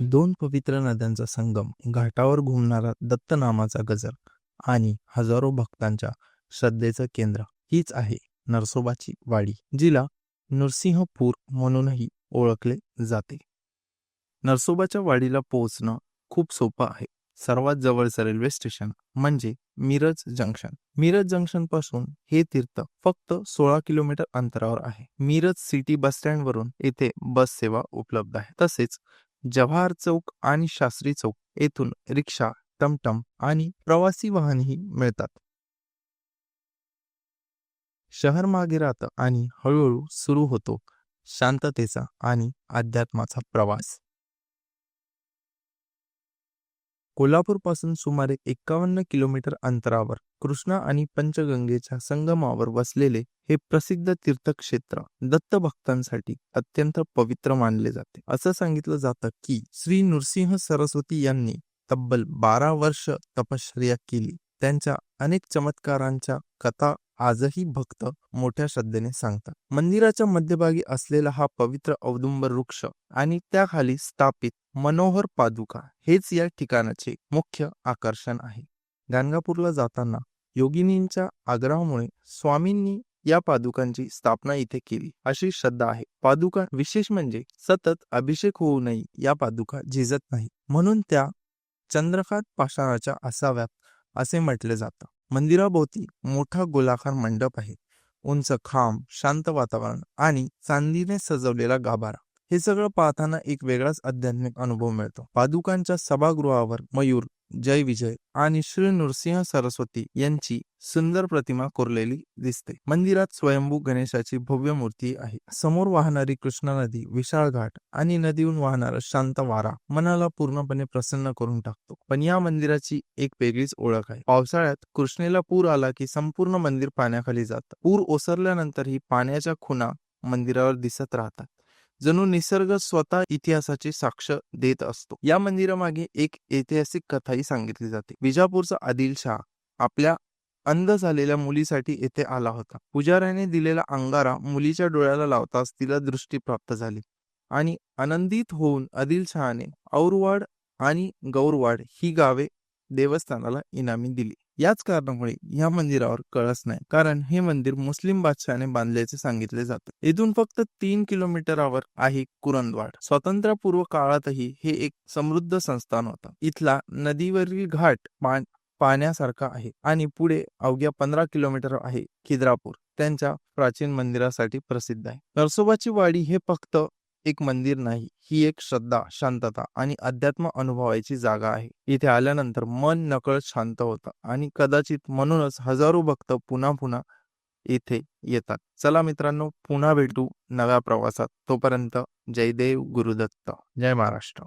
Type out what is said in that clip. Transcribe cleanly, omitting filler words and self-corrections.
दोन पवित्र नद्यांचा संगम, घाटावर घुमणारा दत्त नामाचा गजर आणि हजारो भक्तांच्या श्रद्धेचं केंद्र हीच आहे नरसोबाची वाडी, जिला नृसिंहपूर म्हणूनही ओळखले जाते. नरसोबाच्या वाडीला पोहोचणं खूप सोपं आहे. सर्वात जवळचं रेल्वे स्टेशन म्हणजे मिरज जंक्शन. मिरज जंक्शन पासून हे तीर्थ फक्त 16 किलोमीटर अंतरावर आहे. मिरज सिटी बस स्टँड वरून येथे बस सेवा उपलब्ध आहे. तसेच जवाहर चौक आणि शास्त्री चौक येथून रिक्षा, टमटम आणि प्रवासी वाहनही मिळतात. शहर मागे राहतं आणि हळूहळू सुरू होतो शांततेचा आणि अध्यात्माचा प्रवास. कोल्हापूरपासून सुमारे 51 किलोमीटर अंतरावर कृष्णा आणि पंचगंगेच्या संगमावर वसलेले हे प्रसिद्ध तीर्थक्षेत्र दत्त भक्तांसाठी अत्यंत पवित्र मानले जाते. असं सांगितलं जातं की श्री नृसिंह सरस्वती यांनी तब्बल 12 वर्ष तपश्चर्या केली. त्यांच्या अनेक चमत्कारांच्या कथा आजही भक्त मोठ्या श्रद्धेने सांगतात. मंदिराच्या मध्यभागी असलेला हा पवित्र औदुंबर वृक्ष आणि त्याखाली स्थापित मनोहर पादुका हेच या ठिकाणाचे मुख्य आकर्षण आहे. गाणगापूरला जाताना योगिनींच्या आग्रहामुळे स्वामींनी या पादुकांची स्थापना इथे केली अशी श्रद्धा आहे. पादुका विशेष म्हणजे सतत अभिषेक होऊ नये या पादुका झिजत नाही, म्हणून त्या चंद्रकांत पाषाणाच्या असाव्यात असे म्हटले जातं. मंदिराभोवती मोठा गोलाकार मंडप आहे. उंच खांब, शांत वातावरण आणि चांदीने सजवलेला गाभारा, हे सगळं पाहताना एक वेगळाच आध्यात्मिक अनुभव मिळतो. पादुकांच्या सभागृहावर मयूर, जय विजय आणि श्री नृसिंह सरस्वती यांची सुंदर प्रतिमा कोरलेली दिसते. मंदिरात स्वयंभू गणेशाची भव्य मूर्ती आहे. समोर वाहणारी कृष्णा नदी, विशाळ घाट आणि नदीहून वाहणारा शांत वारा मनाला पूर्णपणे प्रसन्न करून टाकतो. पण या मंदिराची एक वेगळीच ओळख आहे. पावसाळ्यात कृष्णेला पूर आला की संपूर्ण मंदिर पाण्याखाली जातं. पूर ओसरल्यानंतरही पाण्याच्या खुणा मंदिरावर दिसत राहतात. जणू निसर्ग स्वतः इतिहासाची साक्ष देत असतो. या मंदिरामागे एक ऐतिहासिक कथाही सांगितली जाते. विजापूरचा आदिलशाह आपल्या अंध झालेल्या मुलीसाठी येथे आला होता. पुजाऱ्याने दिलेला अंगारा मुलीच्या डोळ्याला लावताच तिला दृष्टी प्राप्त झाली आणि आनंदित होऊन आदिलशहाने औरवाड आणि गौरवाड ही गावे देवस्थानाला इनामी दिली. याच कारणामुळे या मंदिरावर कळस नाही, कारण हे मंदिर मुस्लिम बादशहाने बांधल्याचे सांगितले जाते. इथून फक्त 3 किलोमीटरवर आहे कुरंदवाड. स्वातंत्र्यपूर्व काळातही हे एक समृद्ध संस्थान होतं. इथला नदीवरील घाट पाण्यासारखा आहे आणि पुढे अवघ्या 15 किलोमीटर आहे खिद्रापूर, त्यांच्या प्राचीन मंदिरासाठी प्रसिद्ध आहे. नरसोबाची वाडी हे फक्त एक मंदिर नाही, ही एक श्रद्धा, शांतता आणि अध्यात्म अनुभवायची जागा आहे. इथे आल्यानंतर मन नकळत शांत होतं आणि कदाचित म्हणूनच हजारो भक्त पुन्हा पुन्हा इथे येतात. चला मित्रांनो, पुन्हा भेटू नव्या प्रवासात. तोपर्यंत जय देव गुरुदत्त, जय महाराष्ट्र.